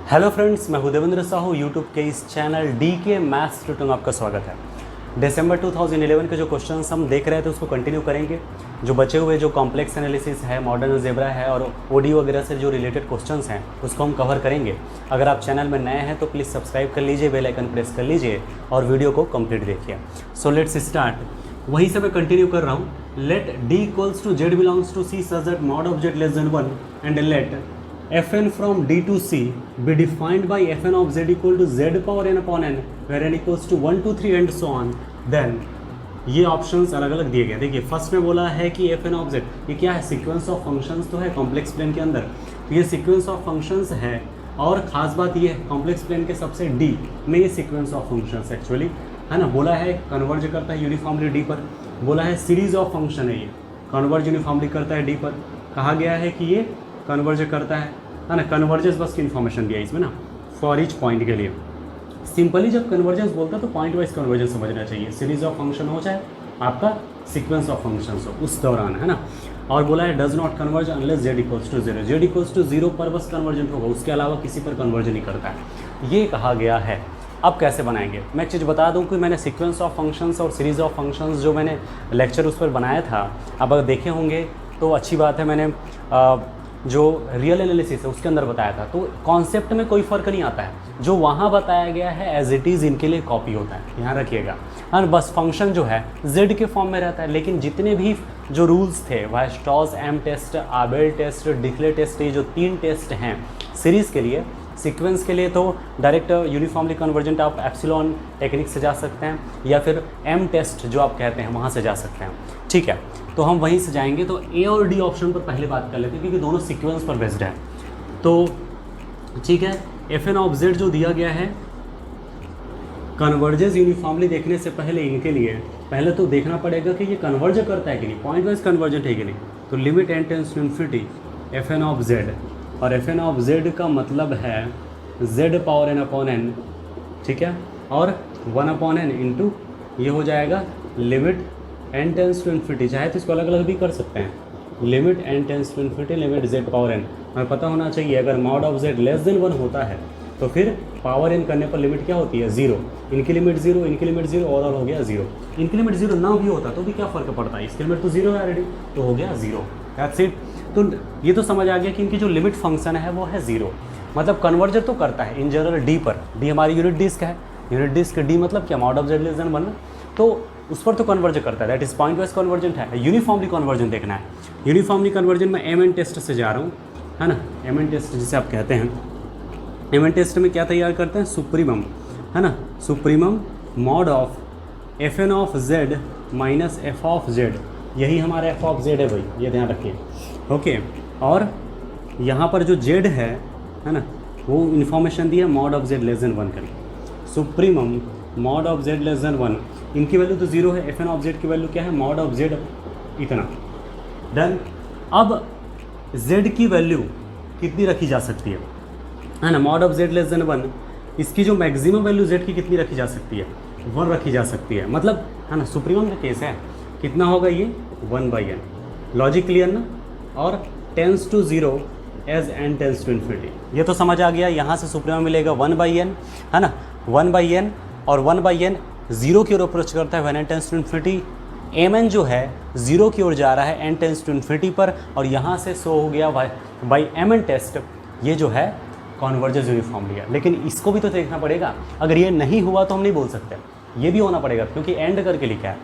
Hello friends, मैं हूं Devendra Sahu. YouTube के इस चैनल डी के मैथ्स ट्यूटर में आपका स्वागत है। दिसंबर 2011 के जो क्वेश्चंस हम देख रहे थे उसको कंटिन्यू करेंगे। जो बचे हुए जो कॉम्प्लेक्स एनालिसिस है, मॉडर्न अलजेब्रा है और ओडी वगैरह से जो रिलेटेड क्वेश्चंस हैं उसको हम कवर करेंगे। अगर आप चैनल में नए हैं तो प्लीज़ सब्सक्राइब कर लीजिए, बेल आइकन प्रेस कर लीजिए और वीडियो को कंप्लीट देखिए। So let's start. वहीं से मैं कंटिन्यू कर रहा हूँ। Let D equals to z belongs to C such that mod of z less than 1 and let fn from d to c be defined by fn of z equal to z power n upon n where n equals to 1 2 3 and so on। then ये options अलग अलग दिए गए। देखिए first में बोला है कि fn of z, ये क्या है? सीक्वेंस ऑफ फंक्शंस तो है कॉम्प्लेक्स प्लेन के अंदर, तो ये सीक्वेंस ऑफ फंक्शंस है। और ख़ास बात ये है कॉम्प्लेक्स प्लेन के सबसे d में ये सीक्वेंस ऑफ फंक्शंस एक्चुअली है ना। बोला है कन्वर्ज करता है यूनिफॉर्मली d पर। बोला है सीरीज ऑफ फंक्शन है, ये कन्वर्ज यूनिफॉर्मली करता है d पर। कहा गया है कि ये कन्वर्ज करता है ना। कन्वर्जेंस बस की इन्फॉर्मेशन दिया इसमें ना, फॉर ईच पॉइंट के लिए। सिंपली जब कन्वर्जेंस बोलता है तो पॉइंट वाइज कन्वर्जेंस समझना चाहिए। सीरीज ऑफ फंक्शन हो चाहे आपका सीक्वेंस ऑफ फंक्शंस हो उस दौरान, है ना। और बोला है does not converge unless z equals to zero. Z equals to zero पर बस कन्वर्जेंट होगा, उसके अलावा किसी पर कन्वर्जन नहीं करता है, ये कहा गया है। अब कैसे बनाएंगे? मैं एक चीज़ बता दूं कि मैंने सीक्वेंस ऑफ फंक्शंस और सीरीज ऑफ फंक्शंस जो मैंने लेक्चर उस पर बनाया था, अब अगर देखे होंगे तो अच्छी बात है। मैंने जो रियल एनालिसिस है उसके अंदर बताया था, तो कॉन्सेप्ट में कोई फ़र्क नहीं आता है। जो वहाँ बताया गया है एज इट इज़ इनके लिए कॉपी होता है, ध्यान रखिएगा। और बस फंक्शन जो है जेड के फॉर्म में रहता है, लेकिन जितने भी जो रूल्स थे Weierstrass M test, Abel test, डिक्ले टेस्ट, ये जो 3 टेस्ट हैं सीरीज़ के लिए, सीक्वेंस के लिए तो डायरेक्ट यूनिफॉर्मली कन्वर्जेंट आप एप्सिलॉन टेक्निक से जा सकते हैं, या फिर एम टेस्ट जो आप कहते हैं वहाँ से जा सकते हैं। ठीक है, तो हम वहीं से जाएंगे। तो ए और डी ऑप्शन पर पहले बात कर लेते हैं क्योंकि दोनों सीक्वेंस पर बेस्ड है। तो ठीक है, एफ एन ऑफ जेड जो दिया गया है, कन्वर्जेस यूनिफॉर्मली देखने से पहले इनके लिए पहले तो देखना पड़ेगा कि ये कन्वर्ज करता है कि नहीं, पॉइंट वाइज कन्वर्जेंट है कि नहीं। तो limit n tends to infinity f n of z, और एफ एन ऑफ जेड का मतलब है z power n upon n, ठीक है, और 1 अपॉन एन इंटू ये हो जाएगा limit n tends to infinity. चाहे तो इसको अलग अलग भी कर सकते हैं, limit n tends to infinity limit z power n. हमें पता होना चाहिए अगर mod of z less than 1 होता है तो फिर पावर एन करने पर लिमिट क्या होती है? 0। इनकी लिमिट 0, इनकी लिमिट 0, ओवरऑल हो गया 0। इनकी लिमिट 0 ना भी होता तो भी क्या फ़र्क पड़ता है, इसकी लिमिट तो 0 है ऑलरेडी, तो हो गया 0। That's it. तो ये तो समझ आ गया कि इनकी जो लिमिट फंक्शन है वो है 0, मतलब कन्वर्जन तो करता है इन जनरल डी पर। डी हमारी यूनिट डिस्क है, यूनिट डिस्क डी मतलब क्या? Mod of z less than 1, तो उस पर तो कन्वर्ज करता है, that is point wise convergent है। यूनिफॉर्मली कन्वर्जन देखना है। यूनिफॉर्मली कन्वर्जन में एम एन टेस्ट से जा रहा हूँ, है ना। एम एन टेस्ट जिसे आप कहते हैं, एम एन टेस्ट में क्या तैयार करते हैं? सुप्रीमम, है ना, supremum mod of f n of z minus f of z. यही हमारा एफ ऑफ जेड है भाई, ये ध्यान रखिए। ओके, और यहाँ पर जो जेड है ना, वो इन्फॉर्मेशन दी है mod of z less than 1 करिए। Supremum mod of z less than 1, इनकी वैल्यू तो 0 है, एफ एन ऑफ जेड की वैल्यू क्या है? मॉड ऑफ जेड इतना। डन। अब जेड की वैल्यू कितनी रखी जा सकती है ना? Mod of z less than 1, इसकी जो मैक्सिमम वैल्यू जेड की कितनी रखी जा सकती है? 1 रखी जा सकती है, मतलब है ना, सुप्रीमम का केस है। कितना होगा ये? 1/n। लॉजिक क्लियर ना? और tends to 0 as n tends to infinity, ये तो समझ आ गया। यहाँ से सुप्रीमम मिलेगा 1/n, है ना, 1/n, और 1/n 0 की ओर अप्रोच करता है when n tends to infinity. M n जो है 0 की ओर जा रहा है एन टेंस टू इन्फिनिटी पर, और यहाँ से शो हो गया बाई एम एन टेस्ट, ये जो है कॉन्वर्जेंस यूनिफॉर्मली है। लेकिन इसको भी तो देखना पड़ेगा, अगर ये नहीं हुआ तो हम नहीं बोल सकते, ये भी होना पड़ेगा क्योंकि एंड करके लिखा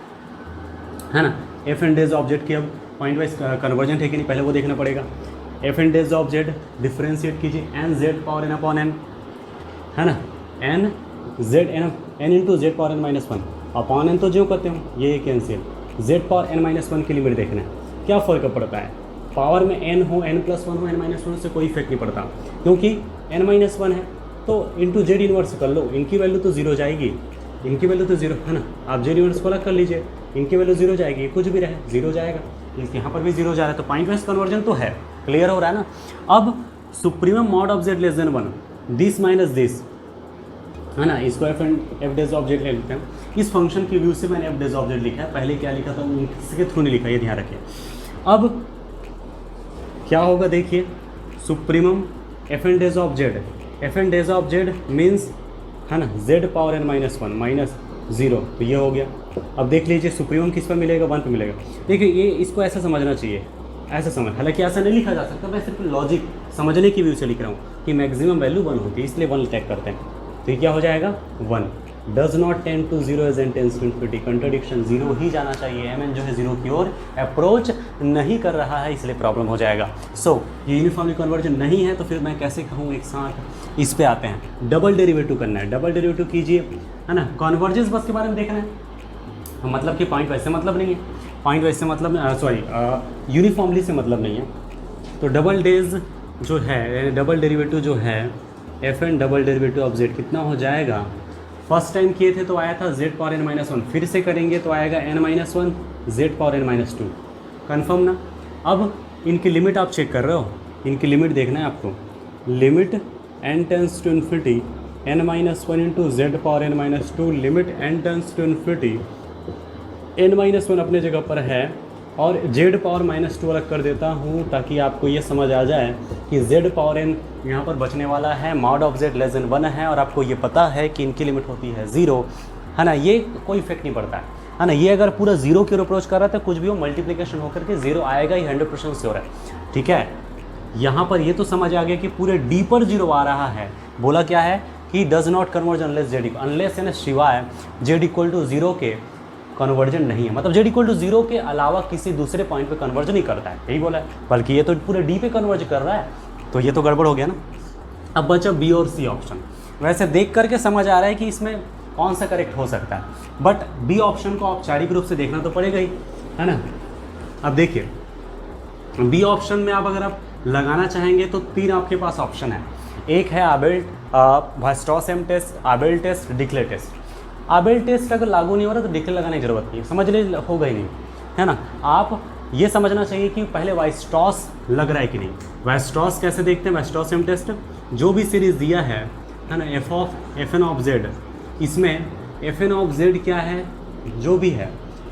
है ना। F n days of z की अब पॉइंट वाइज कन्वर्जेंट है कि नहीं, पहले वो देखना पड़ेगा। F n days of z differentiate कीजिए, n z power n upon n, है ना, n z n into z power n minus 1 upon n, तो जो करते हो ये cancel. Z power n minus 1 की लिमिट देखना है, क्या फ़र्क पड़ता है? पावर में एन हो, एन प्लस 1 हो, एन माइनस 1 से कोई इफेक्ट नहीं पड़ता, क्योंकि एन माइनस 1 है तो इंटू जेड इन्वर्स कर लो, इनकी वैल्यू तो 0 जाएगी, इनकी वैल्यू तो 0 है ना। आप जेड इन्वर्स को अलग कर लीजिए, इनकी वैल्यू 0 जाएगी, कुछ भी रहे 0 जाएगा, यहाँ पर भी 0 जा रहा है, तो पॉइंट वाइज कन्वर्जन तो है। क्लियर हो रहा है ना? अब supremum mod of z less than 1, this minus this, है ना, इसको एफ डेज ऑफ जेड लिखते हैं। इस फंक्शन की व्यू से मैंने एफ डेज ऑफ जेड लिखा है, पहले क्या लिखा था इसके थ्रू नहीं लिखा, ये ध्यान रखिए। अब क्या होगा देखिए, supremum f n days of z, f n days of z means, है ना, z power n minus one minus zero, तो ये हो गया। अब देख लीजिए सुप्रीमम किस पर मिलेगा, 1 पे मिलेगा। देखिए ये इसको ऐसा समझना चाहिए, ऐसा समझ, हालांकि ऐसा नहीं लिखा जा सकता, मैं सिर्फ लॉजिक समझने की व्यू से लिख रहा हूँ कि मैक्सिमम वैल्यू 1 होती है, इसलिए 1 टैग करते हैं। तो ये क्या हो जाएगा 1, does not tend to zero as n tends to infinity, contradiction zero ही जाना चाहिए, एम एन जो है जीरो की ओर अप्रोच नहीं कर रहा है, इसलिए प्रॉब्लम हो जाएगा। सो ये यूनिफॉर्मली कन्वर्जन नहीं है, तो फिर मैं कैसे कहूँ एक साथ। इस पे आते हैं, डबल डेरिवेटिव करना है, डबल डेरिवेटिव कीजिए, है ना। कॉन्वर्जेंस बस के बारे में देखना है, मतलब कि पॉइंट वैसे मतलब नहीं है, पॉइंट वैसे मतलब सॉरी यूनिफॉर्मली से मतलब नहीं है। तो डबल डेज जो है, डबल डेरिवेटिव जो है f n double derivative of z कितना हो जाएगा, फर्स्ट टाइम किए थे तो आया था z power n minus one, फिर से करेंगे तो आएगा n minus one z power n minus two, confirm ना। अब इनकी लिमिट आप चेक कर रहे हो, इनकी लिमिट देखना है आपको, limit n tends to infinity n minus one into z power n minus two, limit n tends to infinity n minus one अपने जगह पर है और जेड पावर माइनस टू अलग कर देता हूँ, ताकि आपको ये समझ आ जाए कि जेड पावर एन यहाँ पर बचने वाला है, mod of z less than 1 है, और आपको ये पता है कि इनकी लिमिट होती है 0, है ना। ये कोई इफेक्ट नहीं पड़ता है ना। ये अगर पूरा 0 की ओर अप्रोच कर रहा था, कुछ भी हो मल्टीप्लिकेशन होकर के 0 आएगा ही, 100% श्योर है, ठीक है। यहाँ पर ये तो समझ आ गया कि पूरे डी पर 0 आ रहा है। बोला क्या है कि does not converge unless Z, unless यानी शिवाय जेड इक्वल टू 0 के कन्वर्जन नहीं है, मतलब जेड इक्वल टू 0 के अलावा किसी दूसरे पॉइंट पे कन्वर्ज नहीं करता है, यही बोला है। बल्कि ये तो पूरे डी पे कन्वर्ज कर रहा है, तो ये तो गड़बड़ हो गया ना। अब बचा बी और सी ऑप्शन। वैसे देख करके समझ आ रहा है कि इसमें कौन सा करेक्ट हो सकता है, बट बी ऑप्शन को औपचारिक रूप से देखना तो पड़ेगा ही, है ना। अब देखिए बी ऑप्शन में आप अगर आप लगाना चाहेंगे तो 3 आपके पास ऑप्शन है। एक है वीयरस्ट्रॉस-एम टेस्ट, आबेल टेस्ट, डिक्ले टेस्ट। आबेल टेस्ट अगर लागू नहीं हो रहा तो डिक्ले लगाने की जरूरत नहीं है, समझ ले, होगा ही नहीं, है ना। आप ये समझना चाहिए कि पहले वीयरस्ट्रॉस लग रहा है कि नहीं। वीयरस्ट्रॉस कैसे देखते हैं, वीयरस्ट्रॉस-एम टेस्ट, जो भी सीरीज़ दिया है ना, एफ एन ऑफ जेड, इसमें एफ एन ऑफ जेड क्या है, जो भी है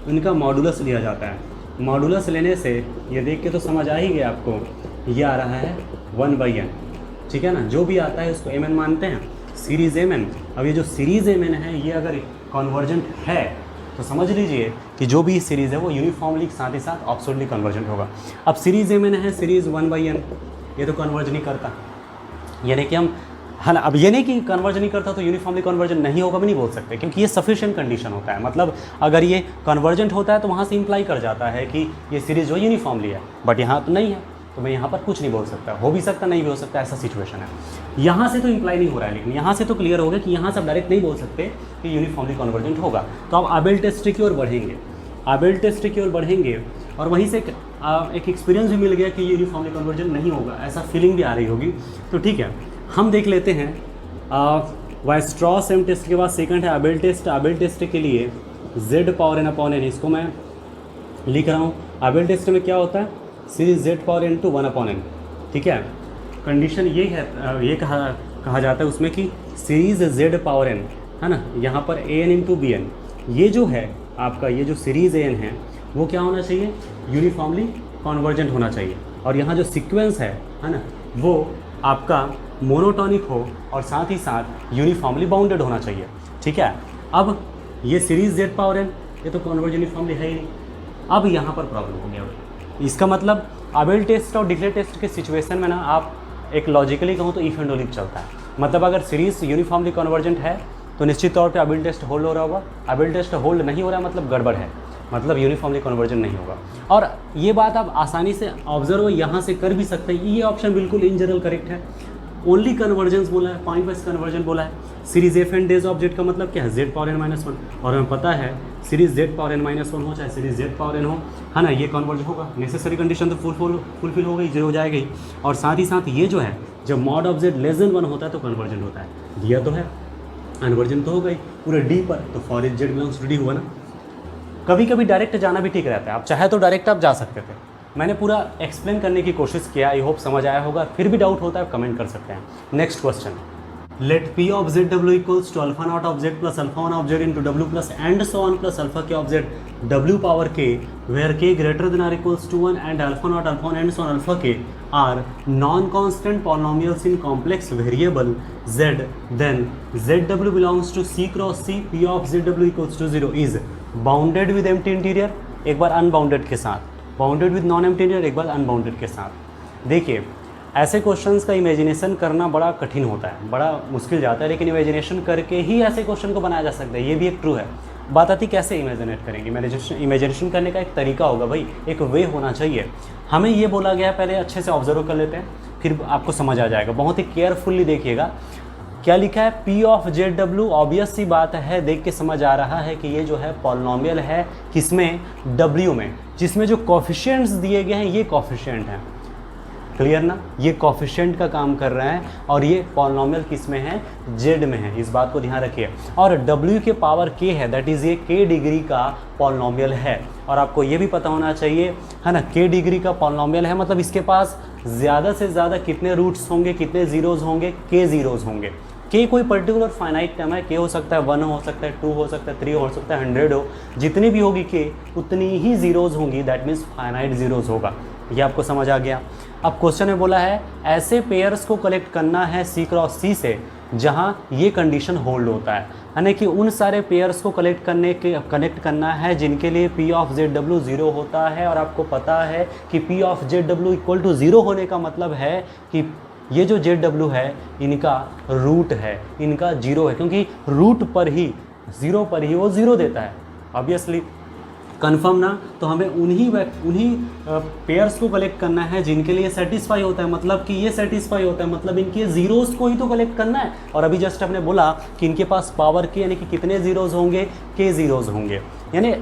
उनका मॉडुलस लिया जाता है। मॉडुलस लेने से ये देख के तो समझ आ ही गया आपको, ये आ रहा है 1/n, ठीक है ना। जो भी आता है उसको एम एन मानते हैं, सीरीज़ एम एन। अब ये जो सीरीज़ एम एन है, ये अगर कन्वर्जेंट है तो समझ लीजिए कि जो भी सीरीज़ है वो यूनिफॉर्मली साथ ही साथ एब्सोल्युटली कन्वर्जेंट होगा। अब सीरीज़ एम एन है, सीरीज़ 1/n, ये तो कन्वर्ज नहीं करता, यानी कि हम, है ना। अब ये नहीं कि कन्वर्जन नहीं करता तो यूनिफॉर्मली कन्वर्जन नहीं होगा भी नहीं बोल सकते, क्योंकि ये सफिशिएंट कंडीशन होता है। मतलब अगर ये कन्वर्जेंट होता है तो वहाँ से इंप्लाई कर जाता है कि ये सीरीज़ जो यूनिफॉर्मली है, बट यहाँ तो नहीं है, तो मैं यहाँ पर कुछ नहीं बोल सकता, हो भी सकता नहीं भी हो सकता, ऐसा सिचुएशन है। यहाँ से तो इंप्लाई नहीं हो रहा है, लेकिन यहाँ से तो क्लियर हो गया कि यहाँ से आप डायरेक्ट नहीं बोल सकते कि यूनिफॉर्मली कन्वर्जेंट होगा। तो आप आबेल टेस्ट की ओर बढ़ेंगे, आबेल टेस्ट की ओर बढ़ेंगे, और वहीं से एक एक्सपीरियंस भी मिल गया कि यूनिफॉर्मली कन्वर्जन नहीं होगा, ऐसा फीलिंग भी आ रही होगी। तो ठीक है, हम देख लेते हैं वीयरस्ट्रॉस-एम टेस्ट के बाद सेकंड है आबेल टेस्ट। आबेल टेस्ट के लिए z power n upon n, इसको मैं लिख रहा हूँ। आबेल टेस्ट में क्या होता है, series z power n to 1/n, ठीक है। कंडीशन ये है, ये कहा जाता है उसमें कि सीरीज जेड पावर एन, है ना, यहाँ पर A N into B N, ये जो है आपका, ये जो सीरीज ए एन है वो क्या होना चाहिए, यूनिफॉर्मली कन्वर्जेंट होना चाहिए। और यहाँ जो सीक्वेंस है ना, वो आपका मोनोटॉनिक हो और साथ ही साथ यूनिफॉर्मली बाउंडेड होना चाहिए, ठीक है। अब ये सीरीज जेड पावर एन, ये तो कन्वर्ज यूनिफॉर्मली है ही नहीं। अब यहाँ पर प्रॉब्लम हो गया। इसका मतलब आबेल टेस्ट और डिक्ले टेस्ट के सिचुएशन में ना, आप एक लॉजिकली कहूँ तो इफ एंड ओनली चलता है। मतलब अगर सीरीज यूनिफॉर्मली कन्वर्जेंट है तो निश्चित तौर पे आबेल टेस्ट होल्ड हो रहा होगा, आबेल टेस्ट होल्ड नहीं हो रहा है मतलब गड़बड़ है, मतलब यूनिफॉर्मली कन्वर्जन नहीं होगा। और ये बात आप आसानी से ऑब्जर्व यहाँ से कर भी सकते हैं, ये ऑप्शन बिल्कुल इन जनरल करेक्ट है। ओनली कन्वर्जेंस बोला है, पॉइंट वाइज कन्वर्जन बोला है। Series f and dash of z का मतलब क्या है, z power n minus one, और हमें पता है series z power n minus one हो चाहे सीरीज जेड पावर एन हो, है ना, ये कन्वर्ज होगा। नेसेसरी कंडीशन तो फुलफिल हो गई, जो हो जाएगी। और साथ ही साथ ये जो है, जब mod of z less than 1 होता है तो कन्वर्जन होता है, दिया तो है, कन्वर्जन तो हो गई पूरे डी पर, तो for is z belongs to D हुआ ना। कभी कभी डायरेक्ट जाना भी ठीक रहता है, आप चाहे तो डायरेक्ट आप जा सकते थे। मैंने पूरा एक्सप्लेन करने की कोशिश किया, आई होप समझ आया होगा। फिर भी डाउट होता है कमेंट कर सकते हैं। Next question, Let P of ZW equals to alpha naught of Z plus alpha 1 of Z into W plus and so on plus alpha k of Z W power k, where k greater than or equals to 1 and alpha naught, alpha 1 and so on alpha k are non-constant polynomials in complex variable Z, then ZW belongs to C cross C, P of ZW equals to 0 is bounded with empty interior, एक बार unbounded के साथ, bounded with non empty interior, एक बार unbounded के साथ। देखिए ऐसे questions का imagination करना बड़ा कठिन होता है, बड़ा मुश्किल जाता है, लेकिन इमेजिनेशन करके ही ऐसे क्वेश्चन को बनाया जा सकता है, ये भी एक ट्रू है। बात आती कैसे इमेजिनेट करेंगे, इमेजिनेशन करने का एक तरीका होगा भाई, एक वे होना चाहिए। हमें ये बोला गया है, पहले अच्छे से ऑब्जर्व कर लेते हैं, फिर आपको समझ आ जाएगा। बहुत ही केयरफुल्ली देखिएगा क्या लिखा है, P ऑफ ZW, ऑब्वियस सी बात है, देख के समझ आ रहा है कि ये जो है पॉलिनोमियल है, किसमें, W में, जिसमें जो कोफिशिएंट्स दिए गए हैं ये कोफिशिएंट हैं, क्लियर ना, ये कोफिशिएंट का काम कर रहे हैं, और ये पॉलिनोमियल किस में है, Z में है, इस बात को ध्यान रखिए। और W के पावर k है, दैट इज़ ये k डिग्री का पॉलिनोमियल है, और आपको ये भी पता होना चाहिए है ना, k डिग्री का पॉलिनोमियल है मतलब इसके पास ज़्यादा से ज़्यादा कितने रूट्स होंगे, कितने ज़ीरोज़ होंगे, k ज़ीरोज़ होंगे। k कोई पर्टिकुलर फाइनाइट टर्म है, k हो सकता है 1 हो सकता है 2 हो सकता है 3 हो सकता है 100 हो, जितनी भी होगी k उतनी ही ज़ीरोज़ होंगी, दैट मीन्स फाइनाइट ज़ीरोज़ होगा। ये आपको समझ आ गया। अब क्वेश्चन में बोला है ऐसे पेयर्स को कलेक्ट करना है C क्रॉस C से जहाँ ये कंडीशन होल्ड होता है, यानी कि उन सारे पेयर्स को कनेक्ट करना है जिनके लिए P ऑफ ZW 0 होता है, और आपको पता है कि P of ZW equal to 0 होने का मतलब है कि ये जो ZW है इनका रूट है, इनका 0 है, क्योंकि रूट पर ही 0 पर ही वो 0 देता है, ऑब्वियसली कन्फर्म ना। तो हमें उन्हीं पेयर्स को कलेक्ट करना है जिनके लिए सेटिस्फाई होता है, मतलब कि ये सेटिस्फाई होता है, मतलब इनके ज़ीरोज़ को ही तो कलेक्ट करना है। और अभी जस्ट हमने बोला कि इनके पास पावर के यानी कि कितने ज़ीरोज़ होंगे, के ज़ीरोज़ होंगे, यानी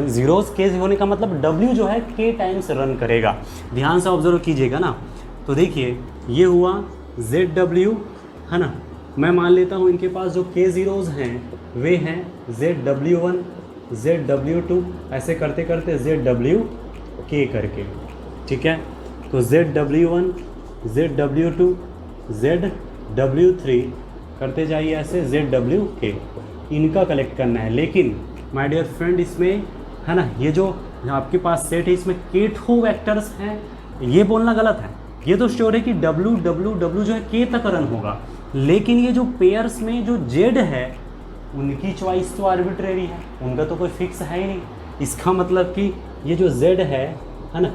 ज़ीरोज़ के होने का मतलब W जो है के टाइम्स रन करेगा। ध्यान से ऑब्जर्व कीजिएगा ना। तो देखिए ये हुआ ZW है ना, मैं मान लेता हूँ इनके पास जो के ज़ीरोज़ हैं वे हैं ZW1, ZW2, ऐसे करते करते ZWK करके, ठीक है। तो ZW1, ZW2, ZW3 करते जाइए ऐसे ZWK, इनका कलेक्ट करना है। लेकिन माय डियर फ्रेंड इसमें है ना, ये जो आपके पास सेट है इसमें k2 वेक्टर्स हैं, ये बोलना गलत है। ये तो श्योर है कि W जो है k तक रन होगा, लेकिन ये जो पेयर्स में जो Z है उनकी चॉइस तो आर्बिट्रेरी है, उनका तो कोई फिक्स है ही नहीं। इसका मतलब कि ये जो Z है ना,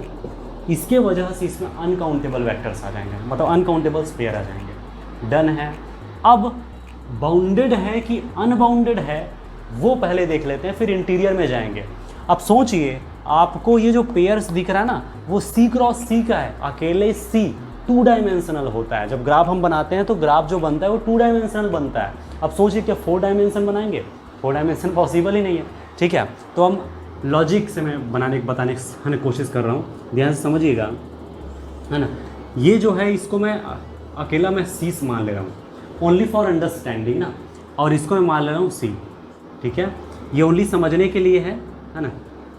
इसके वजह से इसमें अनकाउंटेबल वेक्टर्स आ जाएंगे, मतलब अनकाउंटेबल पेयर आ जाएंगे। डन है। अब बाउंडेड है कि अनबाउंडेड है वो पहले देख लेते हैं, फिर इंटीरियर में जाएंगे। अब सोचिए आपको ये जो पेयर्स दिख रहा है ना वो C क्रॉस C का है, अकेले C 2 डायमेंशनल होता है। जब ग्राफ हम बनाते हैं तो ग्राफ जो बनता है वो 2 डायमेंशनल बनता है। अब सोचिए क्या 4 डायमेंशन बनाएंगे, 4 डायमेंशन पॉसिबल ही नहीं है, ठीक है। तो हम लॉजिक से मैं बताने की कोशिश कर रहा हूँ, ध्यान से समझिएगा है ना। ये जो है इसको मैं अकेला C मान ले रहा हूँ, ओनली फॉर अंडरस्टैंडिंग ना, और इसको मैं मान ले रहा हूँ C, ठीक है। ये ओनली समझने के लिए है ना,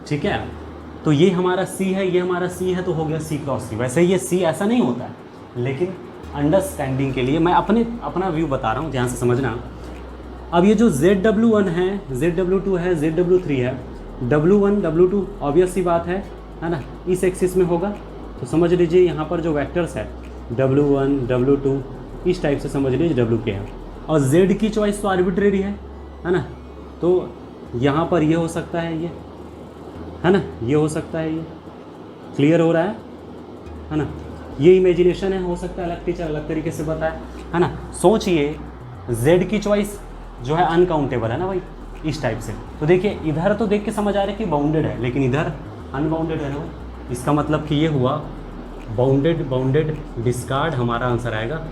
ठीक है। तो ये हमारा C है, ये हमारा C है, तो हो गया C क्रॉस C। वैसे ये C ऐसा नहीं होता है, लेकिन अंडरस्टैंडिंग के लिए मैं अपना व्यू बता रहा हूँ, ध्यान से समझना। अब ये जो ZW1 है, ZW2 है, ZW3 है, W1 W2 ऑब्वियस सी बात है ना, इस एक्सिस में होगा। तो समझ लीजिए यहाँ पर जो वेक्टर्स है W1 W2 इस टाइप से समझ लीजिए WK है, और Z की चॉइस तो आर्बिट्रेरी है ना। तो यहाँ पर ये हो सकता है, ये है ना, ये हो सकता है, ये क्लियर हो रहा है ना। ये इमेजिनेशन है, हो सकता है अलग टीचर अलग तरीके से बताए है ना। सोचिए Z की चॉइस जो है अनकाउंटेबल है ना भाई, इस टाइप से। तो देखिए इधर तो देख के समझ आ रहा है कि बाउंडेड है, लेकिन इधर अनबाउंडेड है ना। इसका मतलब कि ये हुआ बाउंडेड डिस्कार्ड, हमारा आंसर आएगा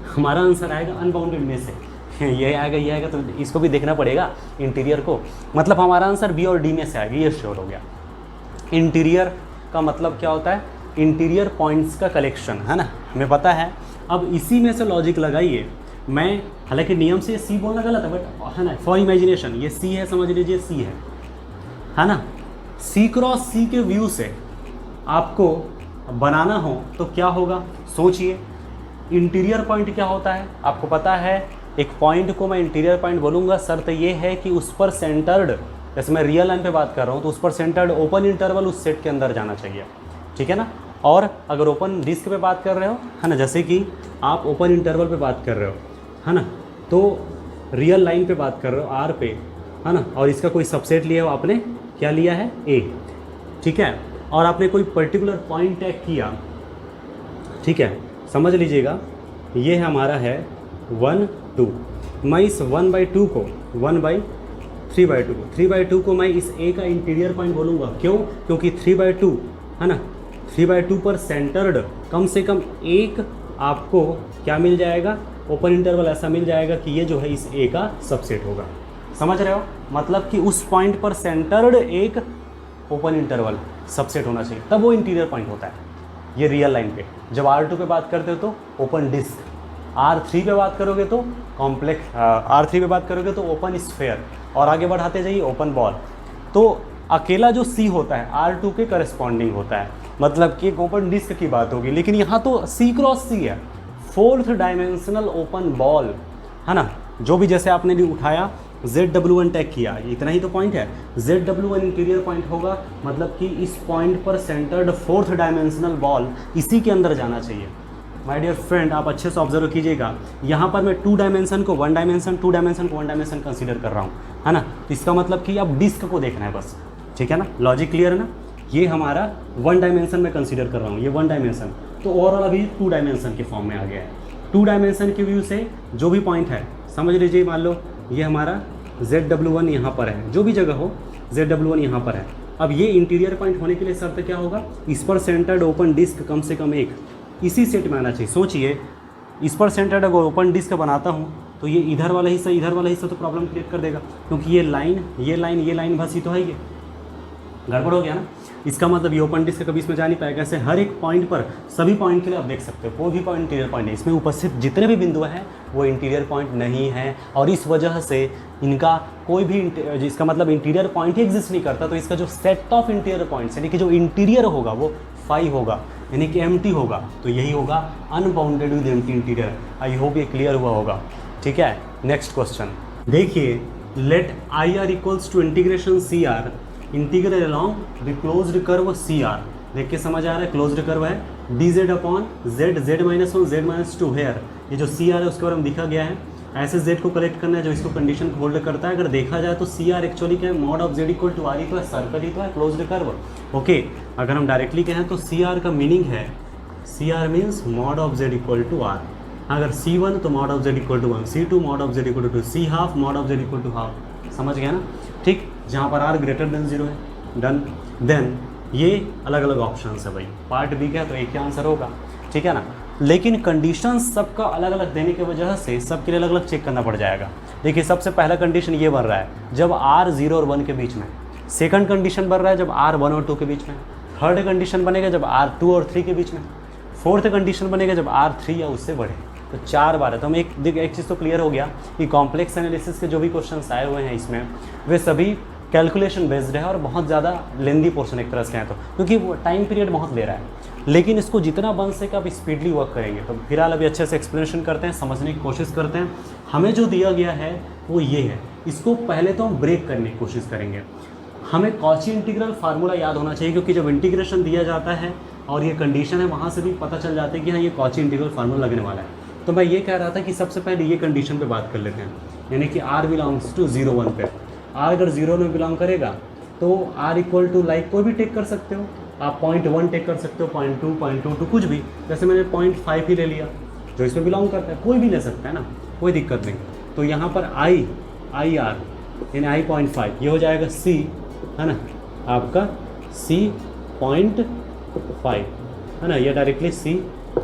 हमारा आंसर आएगा अनबाउंडेड में से ये आएगा, तो इसको भी देखना पड़ेगा इंटीरियर को। मतलब हमारा आंसर B और D में से आएगा, ये श्योर हो गया। इंटीरियर का मतलब क्या होता है, इंटीरियर पॉइंट्स का कलेक्शन है ना, हमें पता है। अब इसी में से लॉजिक लगाइए। मैं हालांकि नियम से C बोलना गलत है, बट है ना फॉर इमेजिनेशन ये C है, समझ लीजिए C है ना। C क्रॉस C के व्यू से आपको बनाना हो तो क्या होगा, सोचिए। इंटीरियर पॉइंट क्या होता है आपको पता है, एक पॉइंट को मैं इंटीरियर पॉइंट बोलूँगा, शर्त ये है कि उस पर सेंटर्ड, जैसे मैं रियल लाइन पे बात कर रहा हूँ तो उस पर सेंटर्ड ओपन इंटरवल उस सेट के अंदर जाना चाहिए, ठीक है ना। और अगर ओपन डिस्क पे बात कर रहे हो, है ना, जैसे कि आप ओपन इंटरवल पे बात कर रहे हो, है ना, तो रियल लाइन पे बात कर रहे हो आर पे, है ना, और इसका कोई सबसेट लिया हो आपने, क्या लिया है, ए, ठीक है, और आपने कोई पर्टिकुलर पॉइंट टैग किया, ठीक है, समझ लीजिएगा ये हमारा है 1 2। मैं इस 1/2 को 1/3/2 3/2 को मैं इस ए का इंटीरियर पॉइंट बोलूँगा। क्यों? क्योंकि 3/2, है ना, 3/2 पर सेंटर्ड कम से कम एक आपको क्या मिल जाएगा, ओपन इंटरवल ऐसा मिल जाएगा कि ये जो है इस ए का सबसेट होगा। समझ रहे हो? मतलब कि उस पॉइंट पर सेंटर्ड एक ओपन इंटरवल सबसेट होना चाहिए, तब वो इंटीरियर पॉइंट होता है। ये रियल लाइन पे। जब R2 पे बात करते हो तो ओपन डिस्क, R3 पे बात करोगे तो कॉम्प्लेक्स, R3 पे बात करोगे तो ओपन स्फेयर, और आगे बढ़ाते जाइए ओपन बॉल। तो अकेला जो C होता है R2 के करस्पॉन्डिंग होता है, मतलब कि एक ओपन डिस्क की बात होगी। लेकिन यहाँ तो C क्रॉस C है, 4th डायमेंशनल ओपन बॉल, है ना, जो भी जैसे आपने भी उठाया ZW1 टैग किया, इतना ही तो पॉइंट है। ZW1 इंटीरियर पॉइंट होगा, मतलब कि इस पॉइंट पर सेंटर्ड 4th डायमेंशनल बॉल इसी के अंदर जाना चाहिए। माय डियर फ्रेंड, आप अच्छे से ऑब्जर्व कीजिएगा, यहाँ पर मैं 2 डायमेंशन को 1 डायमेंशन, 2 डायमेंशन को 1 डायमेंशन कंसीडर कर रहा हूँ, है ना। तो इसका मतलब कि अब डिस्क को देखना है बस, ठीक है ना, लॉजिक क्लियर है ना। ये हमारा 1 डायमेंशन में कंसीडर कर रहा हूँ, ये 1 डायमेंशन, तो ओवरऑल अभी 2 डायमेंशन के फॉर्म में आ गया है। 2 डायमेंशन के व्यू से जो भी पॉइंट है समझ लीजिए, मान लो ये हमारा ZW1 यहाँ पर है, जो भी जगह हो ZW1 यहाँ पर है। अब ये इंटीरियर पॉइंट होने के लिए शर्त क्या होगा, इस पर सेंटर्ड ओपन डिस्क कम से कम एक इसी सेट में आना चाहिए। सोचिए, इस पर सेंटर्ड अगर ओपन डिस्क बनाता हूँ तो ये इधर वाला हिस्सा तो प्रॉब्लम क्रिएट कर देगा, क्योंकि ये लाइन बस ही तो है, ये गड़बड़ हो गया ना। इसका मतलब ये ओपन डिस्क कभी इसमें जा नहीं पाएगा। ऐसे हर एक पॉइंट पर, सभी पॉइंट के लिए आप देख सकते हो, कोई भी पॉइंट इंटीरियर पॉइंट है, इसमें उपस्थित जितने भी बिंदु हैं वो इंटीरियर पॉइंट नहीं है, और इस वजह से इनका कोई भी इसका मतलब इंटीरियर पॉइंट ही एग्जिस्ट नहीं करता। तो इसका जो सेट ऑफ इंटीरियर पॉइंट्स यानी कि जो इंटीरियर होगा वो 5 होगा, यानी कि एम्प्टी होगा। तो यही होगा unbounded with empty interior. I hope ये क्लियर हुआ होगा, ठीक है। नेक्स्ट क्वेश्चन देखिए, let IR equals to integration CR integral along the closed curve CR। देख के समझ आ रहा है, क्लोज्ड कर्व है dz upon z, z-1 z-2 here. ये जो CR है उसके बारे में दिखा गया है। ऐसे z को कलेक्ट करना है जो इसको कंडीशन को होल्ड करता है। अगर देखा जाए तो CR एक्चुअली क्या है, mod of z equal to R ही तो है, सर्कल ही तो है, क्लोज्ड कर्व। ओके, अगर हम डायरेक्टली कहें तो CR का मीनिंग है, CR means mod of z equal to R। अगर C1 तो mod of z equal to 1, C2 mod of z equal to 2, C half mod of z equal to half. समझ गया ना, ठीक। जहाँ पर R ग्रेटर देन 0 है, done. Then ये अलग अलग ऑप्शन है भाई, पार्ट बी का है तो एक ही आंसर होगा, ठीक है ना। लेकिन कंडीशन सबका अलग अलग देने की वजह से सबके लिए अलग अलग चेक करना पड़ जाएगा। देखिए, सबसे पहला कंडीशन ये बन रहा है जब R 0 और 1 के बीच में। सेकंड कंडीशन बन रहा है जब R 1 और 2 के बीच में। थर्ड कंडीशन बनेगा जब R 2 और 3 के बीच में। फोर्थ कंडीशन बनेगा जब R 3 या उससे बढ़े। तो 4 बार है। तो हम एक चीज़ तो क्लियर हो गया कि कॉम्प्लेक्स एनालिसिस के जो भी क्वेश्चन आए हुए हैं इसमें, वे सभी कैलकुलेशन बेस्ड है और बहुत ज़्यादा लेंदी पोर्शन एक तरह से हैं, तो क्योंकि वो टाइम पीरियड बहुत ले रहा है। लेकिन इसको जितना बन सके आप स्पीडली वर्क करेंगे। तो फिलहाल अभी अच्छे से एक्सप्लेनेशन करते हैं, समझने की कोशिश करते हैं। हमें जो दिया गया है वो ये है, इसको पहले तो हम ब्रेक करने की कोशिश करेंगे। हमें कॉची इंटीग्रल फार्मूला याद होना चाहिए, क्योंकि जब इंटीग्रेशन दिया जाता है और ये कंडीशन है, वहाँ से भी पता चल जाता है कि हाँ ये कॉची इंटीग्रल फार्मूला लगने वाला है। तो मैं ये कह रहा था कि सबसे पहले ये कंडीशन पे बात कर लेते हैं, यानी कि R बिलोंग्स टू 0 1 पे। R अगर 0 में बिलोंग करेगा तो R इक्वल टू लाइक कोई भी टेक कर सकते हो आप, 0.1 टेक कर सकते हो, 0.2 0.22 कुछ भी। जैसे मैंने 0.5 ही ले लिया जो इसमें बिलोंग करता है, कोई भी ले सकता है ना, कोई दिक्कत नहीं। तो यहाँ पर IR यानी I 0.5 ये हो जाएगा C, है ना, आपका C 0.5, है ना, ये डायरेक्टली C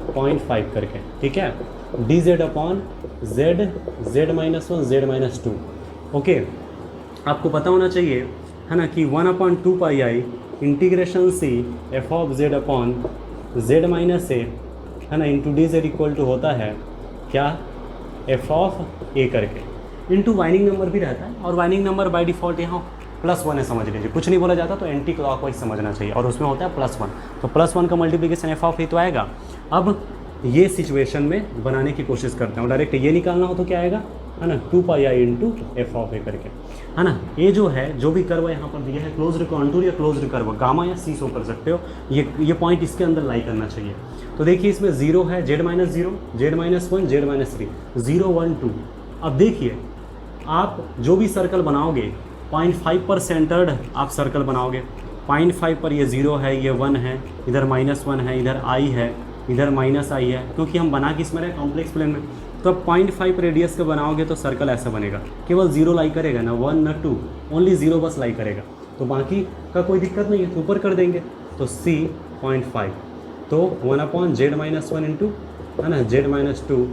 0.5 करके, ठीक है। dz upon z, z-1 z-2। Okay, आपको पता होना चाहिए, है ना, कि 1/2 pi i integration C f of z upon z minus a, है ना, into d z equal to होता है क्या, f ऑफ a करके, इंटू वाइनिंग नंबर भी रहता है। और वाइनिंग नंबर बाय डिफ़ॉल्ट यहाँ +1 है, समझ लीजिए। कुछ नहीं बोला जाता तो एंटी क्लॉकवाइज समझना चाहिए, और उसमें होता है +1। तो +1 का मल्टीप्लिकेशन f ऑफ a तो आएगा। अब ये सिचुएशन में बनाने की कोशिश करते हैं। और डायरेक्ट ये निकालना हो तो क्या आएगा, है ना, 2 पाई इंटू एफ ऑफ ए करके, है ना। ये जो है, जो भी कर्व यहाँ पर दिया है, क्लोज्ड कॉन्टूर या क्लोज्ड कर्व, गामा या सी शो कर सकते हो, ये पॉइंट इसके अंदर लाई करना चाहिए। तो देखिए इसमें 0 है, z minus 0, z minus 1, z minus 3, 0 1 2। अब देखिए आप जो भी सर्कल बनाओगे 0.5 पर सेंटर्ड आप सर्कल बनाओगे। 0.5 पर ये 0 है, ये 1 है, इधर -1 है, इधर i है, इधर -i है, क्योंकि हम बना किस में रहे, कॉम्प्लेक्स प्लेन में। तो अब 0.5 रेडियस का बनाओगे तो सर्कल ऐसा बनेगा, केवल 0 लाई करेगा, ना 1 ना 2, ओनली 0 बस लाई करेगा। तो बाकी का कोई दिक्कत नहीं है, तो ऊपर कर देंगे। तो c 0.5, तो 1/z माइनस 1 इंटू, है ना, z माइनस 2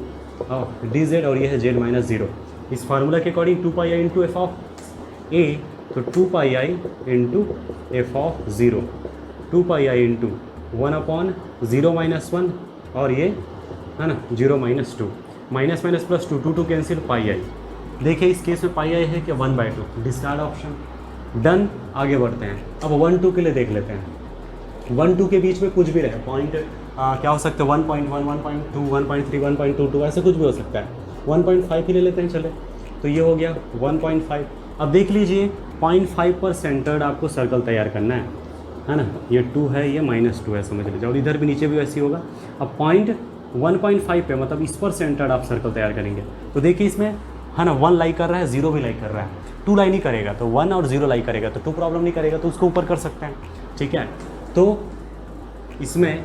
dz, और ये है z माइनस 0। इस फार्मूला के according 2 pi i into f of a, तो 2 pi i into f of 0, 2 pi i into 1/0 minus 1, और ये है ना 0 minus 2, minus minus plus 2, 2 cancel, pi i. देखिए इस केस में पाई आई है कि 1/2, डिस्कार्ड ऑप्शन, डन। आगे बढ़ते हैं, अब 1 2 के लिए देख लेते हैं। 1 2 के बीच में कुछ भी रहे, पॉइंट क्या हो सकता है, 1.1, 1.2, 1.3, 1.22, ऐसे कुछ भी हो सकता है। 1.5 ही ले लेते हैं, चले। तो ये हो गया 1.5। अब देख लीजिए 0.5 पर सेंटर्ड आपको सर्कल तैयार करना है ना। ये 2 है, ये -2 है, समझ लीजिए, और इधर भी नीचे भी वैसे ही होगा। अब पॉइंट 1.5 पे, मतलब इस पर सेंटर्ड आप सर्कल तैयार करेंगे। तो देखिए इसमें, है ना, 1 लाई कर रहा है, 0 भी लाई कर रहा है, 2 लाई नहीं करेगा, तो 1 और 0 लाई करेगा, तो 2 प्रॉब्लम नहीं करेगा, तो उसको ऊपर कर सकते हैं, ठीक है। तो इसमें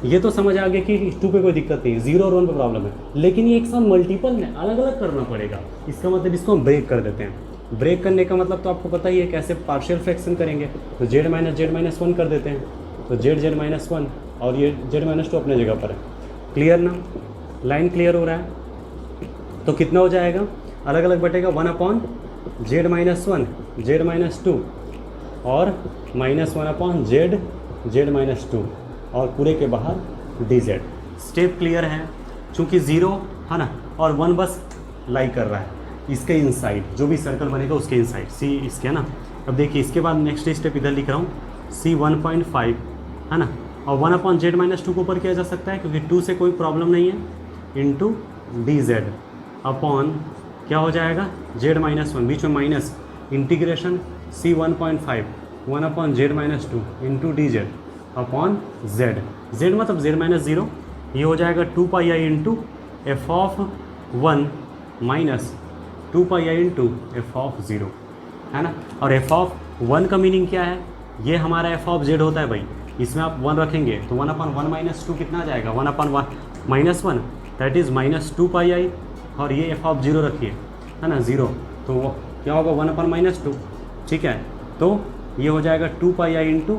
ये तो समझ आ गया कि 2 पे कोई दिक्कत नहीं, 0 और 1 पे प्रॉब्लम है, लेकिन ये एक साथ मल्टीपल में अलग अलग करना पड़ेगा। इसका मतलब इसको हम ब्रेक कर देते हैं। ब्रेक करने का मतलब तो आपको पता ही है, कैसे पार्शियल फ्रैक्शन करेंगे। तो z माइनस 1 कर देते हैं, तो z माइनस 1, और ये z माइनस 2 अपने जगह पर है। क्लियर ना, लाइन क्लियर हो रहा है। तो कितना हो जाएगा, अलग अलग बटेगा, 1/z माइनस 1, z माइनस 2, और -1/z, z माइनस 2, और पूरे के बाहर dz। स्टेप क्लियर है, चूँकि 0 है ना और 1 बस लाई कर रहा है इसके इनसाइड, जो भी सर्कल बनेगा उसके इनसाइड, c इसके, है ना। अब देखिए इसके बाद नेक्स्ट स्टेप इधर लिख रहा हूँ, c 1.5, है ना, और 1/z माइनस 2 को ऊपर किया जा सकता है, क्योंकि 2 से कोई प्रॉब्लम नहीं है, इंटू dz अपॉन क्या हो जाएगा, z माइनस 1, बीच में minus, integration c 1.5, 1/z minus 2 into dz upon z मतलब z माइनस 0, ये हो जाएगा 2 pi i into f of 1 minus 2 pi i into f of 0, है ना। और एफ ऑफ 1 का मीनिंग क्या है, ये हमारा एफ ऑफ z होता है भाई, इसमें आप 1 रखेंगे तो 1/1 माइनस 2 कितना आ जाएगा, 1/1 माइनस 1, दैट इज़ -2 पाई आई, और ये एफ ऑफ 0 रखिए, है ना 0, तो वो क्या होगा 1/-2, ठीक है। तो ये हो जाएगा 2 पाई आई इंटू,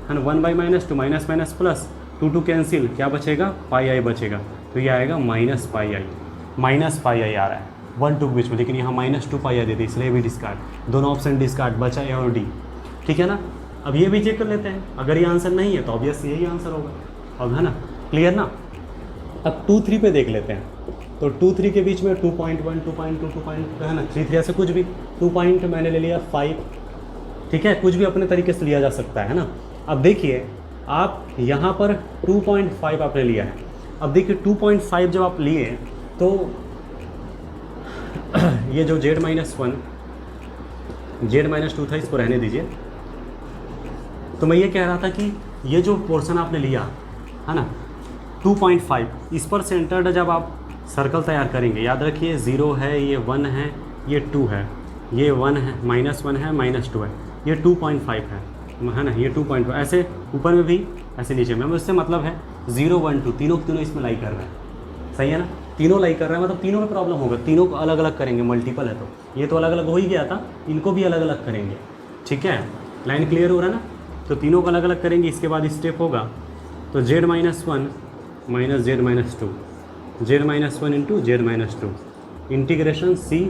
है ना, 1/-2, माइनस माइनस प्लस, 2 कैंसिल, क्या बचेगा, पाई आई बचेगा, तो ये आएगा -पाई आई, -पाई आई आ रहा है 1 2 के बीच में, लेकिन यहाँ -2 पाई आई देते, इसलिए भी डिस्कार्ड, दोनों ऑप्शन डिस्कार्ड, बचा ए और डी, ठीक है ना। अब ये भी चेक कर लेते हैं, अगर ये आंसर नहीं है तो ऑब्वियस यही आंसर होगा, अब है ना, क्लियर ना। अब 2 3 पे देख लेते हैं, तो 2 3 के बीच में 2.1, 2.2, 2. है ना, 3 3 ऐसे कुछ भी, 2 पॉइंट मैंने ले लिया 5, ठीक है, कुछ भी अपने तरीके से लिया जा सकता है ना। अब देखिए आप यहाँ पर 2.5 आपने लिया है, अब देखिए 2.5 जब आप लिए तो ये जो z माइनस 1, z माइनस 2 था, इसको रहने दीजिए। तो मैं ये कह रहा था कि ये जो पोर्शन आपने लिया है ना 2.5, इस पर सेंटर्ड जब आप सर्कल तैयार करेंगे, याद रखिए 0 है, ये 1 है, ये 2 है, ये 1 है, -1 है, -2 है, ये 2.5 है ना, ये 2.5, ऐसे ऊपर में भी ऐसे नीचे में, उससे मतलब है 0 1 2 तीनों इसमें लाई कर रहे हैं, सही है ना, तीनों लाई कर रहे हैं, मतलब तीनों में प्रॉब्लम होगा, तीनों को अलग अलग करेंगे, मल्टीपल है तो ये तो अलग अलग हो ही गया था, इनको भी अलग अलग करेंगे, ठीक है, लाइन क्लियर हो रहा है ना। तो तीनों को अलग अलग करेंगे, इसके बाद स्टेप होगा, तो z minus 1 minus z minus 2, z minus 1 into z minus 2, integration c,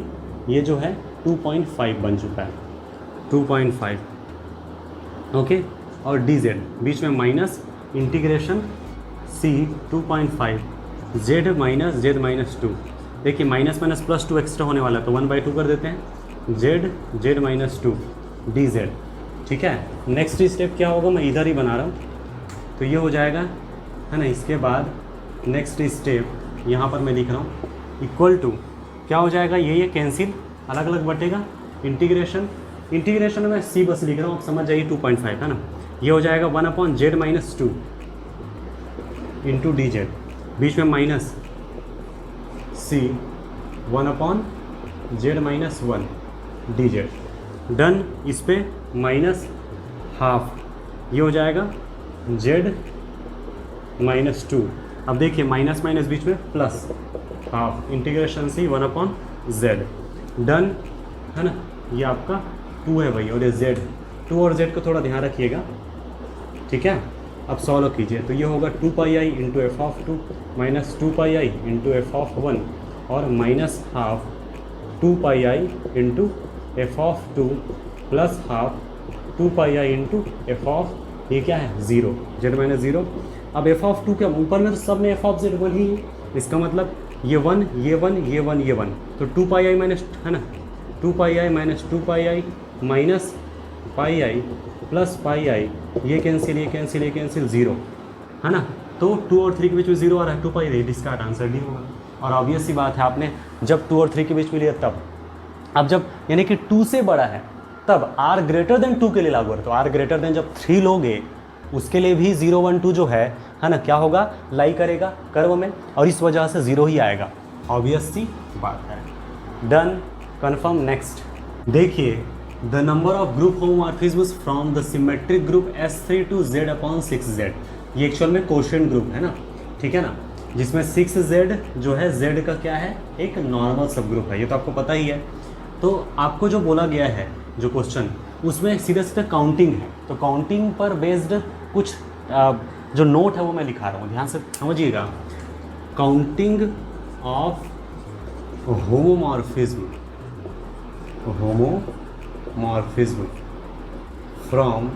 ये जो है 2.5 बन चुका है, 2.5, ओके, और dz बीच में minus, integration c 2.5, z minus 2, देखिए माइनस माइनस प्लस 2 एक्स्ट्रा होने वाला है, तो 1/2 कर देते हैं, z माइनस 2 dz, ठीक है। नेक्स्ट स्टेप क्या होगा, मैं इधर ही बना रहा हूँ, तो ये हो जाएगा, है ना, इसके बाद नेक्स्ट स्टेप यहाँ पर मैं लिख रहा हूँ इक्वल टू क्या हो जाएगा, ये कैंसिल अलग अलग बटेगा, इंटीग्रेशन में सी बस लिख रहा हूँ, आप समझ जाइए 2.5 है ना, ये हो जाएगा 1/z-2 इंटू डी जेड, बीच में माइनस सी 1/z-1 डी जेड, डन। इस पे माइनस हाफ, ये हो जाएगा z-2। अब देखिए माइनस माइनस बीच में प्लस हाफ, इंटीग्रेशन सी 1/z, डन है ना। ये आपका 2 है भाई, और ये z, 2 और z को थोड़ा ध्यान रखिएगा, ठीक है। अब सॉल्व कीजिए तो ये होगा 2πi into f of 2 minus 2πi into f of 1 और minus half 2πi into f of 2 plus half 2πi into f of, ये क्या है 0, z-0। अब एफ ऑफ 2 क्या, ऊपर में तो सब में एफ ऑफ z 1 ही है, इसका मतलब ये 1 ये 1 ये 1 ये 1, तो 2πi माइनस है ना, 2πi minus 2πi minus πi plus πi, ये कैंसिल ये कैंसिल ये कैंसिल 0 है ना। तो 2 और 3 के बीच में 0 आ रहा है, 2πi, इसका आंसर डी होगा। और ऑब्वियस सी बात है, आपने जब 2 और 3 के बीच में लिया तब, अब जब यानी कि 2 से बड़ा है तब r ग्रेटर देन 2 के लिए लागू है, तो r ग्रेटर देन जब 3 लोगे उसके लिए भी 0 1 2 जो है ना, क्या होगा, लाई करेगा कर्व में, और इस वजह से 0 ही आएगा, ऑब्वियस सी बात है। Done, confirm, next. देखिए the number of group homomorphisms from the symmetric group S3 to Z/6Z, ये एक्चुअल में क्वोशिएंट ग्रुप है ना, ठीक है ना, जिसमें 6Z जो है Z का क्या है, एक नॉर्मल सब ग्रुप है, ये तो आपको पता ही है। तो आपको जो बोला गया है जो क्वेश्चन, उसमें सीधे सीधे काउंटिंग है, तो काउंटिंग पर बेस्ड कुछ जो नोट है वो मैं लिखा रहा हूँ, ध्यान से समझिएगा। Counting of homomorphism from,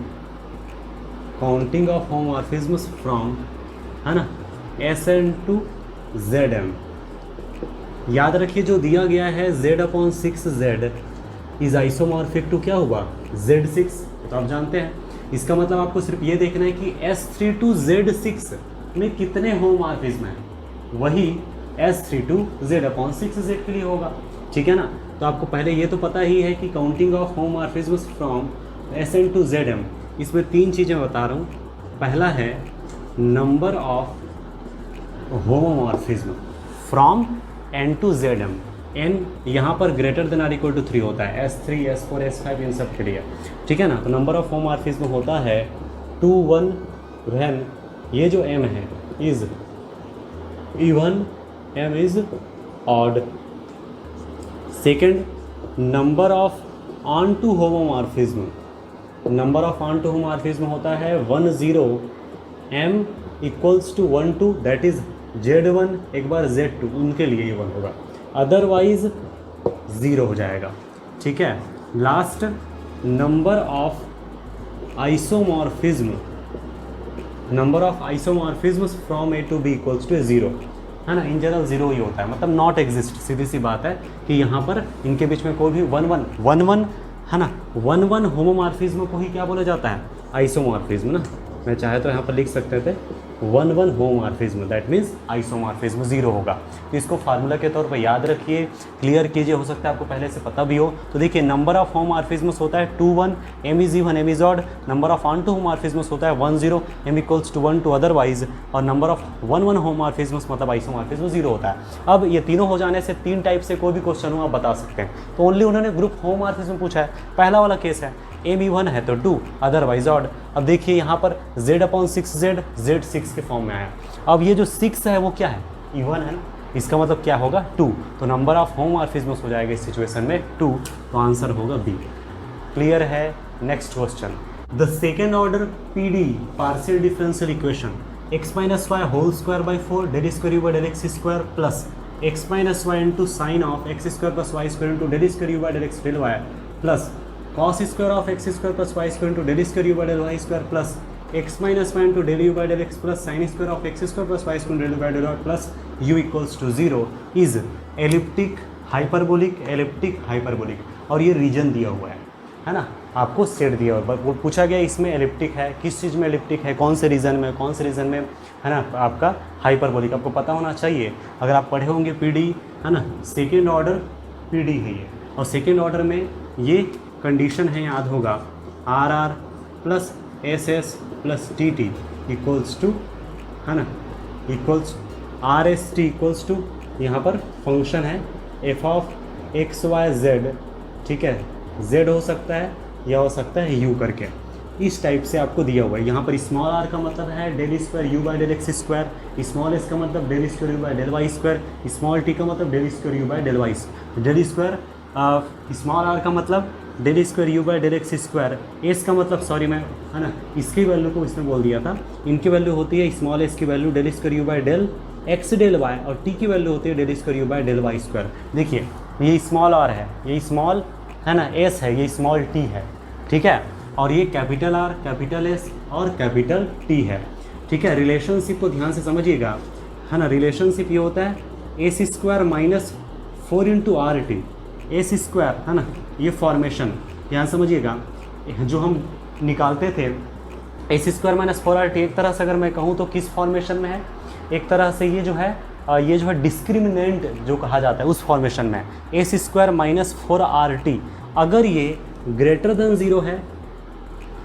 counting of homomorphisms from है ना Sn टू Zm। याद रखिए जो दिया गया है Z/6Z इज आइसोमॉर्फिक टू क्या हुआ, Z6, तो आप जानते हैं। इसका मतलब आपको सिर्फ ये देखना है कि S3 टू Z6 में कितने होमोमॉर्फिज्म हैं, वही S3 टू Z/6Z के लिए होगा, ठीक है ना। तो आपको पहले ये तो पता ही है कि counting of homomorphisms from Sn to Zm, इसमें 3 चीज़ें बता रहा हूँ। पहला है number of homomorphism from N to Zm, n यहाँ पर greater than or equal to 3 होता है, S3 S4 S5 इन सब के लिए, ठीक है ना। तो नंबर ऑफ होमोमॉर्फिज्म होता है 2 1 व्हेन ये जो m है is even, m is odd. Second, number of on टू होमोमॉर्फिज्म, नंबर ऑफ ऑन टू होमोमॉर्फिज्म होता है 1 0, m equals to 1 2, that is Z1 एक बार Z2, उनके लिए ये 1 होगा, अदरवाइज 0 हो जाएगा, ठीक है। Last, number of isomorphism, number of isomorphisms from A to B equals to 0 है ना, इन जनरल 0 ही होता है, मतलब नॉट एग्जिस्ट, सीधी सी बात है कि यहाँ पर इनके बीच में कोई भी 1 1 है ना, 1 1 होमोमॉर्फिज्म को ही क्या बोला जाता है, आइसोमॉर्फिज्म ना। मैं चाहे तो यहाँ पर लिख सकते थे 1 1 होमोमॉर्फिज्म, दैट मीन्स आइसोमॉर्फिज्म 0 होगा। तो इसको फार्मूला के तौर पर याद रखिए, क्लियर कीजिए, हो सकता है आपको पहले से पता भी हो। तो देखिए नंबर ऑफ होमोमॉर्फिज्म्स होता है 2 1, m is even, m is odd. Number of on to homomorphisms होता है 1 0, m इक्वल्स टू 1 2 अदरवाइज। और नंबर ऑफ 1 1 होमोमॉर्फिज्म्स मतलब आइसोमॉर्फिज्म 0 होता है। अब ये तीनों हो जाने से 3 टाइप से कोई भी क्वेश्चन हो आप बता सकते हैं। तो ओनली उन्होंने ग्रुप होमोमॉर्फिज्म पूछा है, पहला वाला केस है m इवन है तो 2 अदरवाइज ऑड। अब देखिए यहाँ पर Z/6Z Z6 के फॉर्म में आया। अब ये जो 6 है वो क्या है, इवन है ना, इसका मतलब क्या होगा 2, तो नंबर ऑफ होमोमॉर्फिज्म्स हो जाएगा इस सिचुएशन में 2, तो आंसर होगा बी। क्लियर है। Next question, the second order PD partial differential equation x minus y whole square by 4 del square u by del x square plus x minus y into sine of x square plus y square into del square u by del x del y plus cos square of x square plus y square into del square u by del y square plus x minus y into del u by del x plus sine square of x square plus y square del by del y plus u equals to 0 is elliptic hyperbolic, elliptic hyperbolic, और ये reason दिया हुआ है। है ना, आपको set दिया हुआ है। वो पूछा गया इसमें एलिप्टिक है, किस चीज़ में एलिप्टिक है, कौन से रीजन में, कौन से रीजन में, है ना, आपका हाइपरबोलिक आपको पता होना चाहिए। अगर आप पढ़े होंगे पीडी, है ना, सेकेंड ऑर्डर पीडी है ये, और सेकेंड ऑर्डर में ये कंडीशन है, याद होगा, r r plus s s plus t t equals to, है ना, equals r s t equals to, यहाँ पर फंक्शन है f of x y z, ठीक है, जेड हो सकता है या हो सकता है यू करके, इस टाइप से आपको दिया हुआ है। यहाँ पर स्मॉल आर का मतलब है del square u by del x square, small s का मतलब del square u by del y square, small t का मतलब del square u by del y, del square small r का मतलब del square u by del x square, s का मतलब, sorry मैं, है ना, इसकी वैल्यू को इसमें बोल दिया था, इनकी वैल्यू होती है स्मॉल एस की value del square u by del x del y, और टी की वैल्यू होती है del square u by del y square. देखिए ये स्मॉल आर है, ये स्मॉल, है ना, एस है, ये स्मॉल टी है, ठीक है, और ये कैपिटल आर, कैपिटल एस और कैपिटल टी है, ठीक है। रिलेशनशिप को ध्यान से समझिएगा, है ना, रिलेशनशिप ये होता है S square minus 4 into R T, S square, है ना, ये फॉर्मेशन ध्यान समझिएगा, जो हम निकालते थे S square minus 4 R T, एक तरह से अगर मैं कहूँ तो किस फॉर्मेशन में है, एक तरह से ये जो है डिस्क्रिमिनेंट जो कहा जाता है उस फॉर्मेशन में, S square minus 4 R T, अगर ये ग्रेटर देन 0 है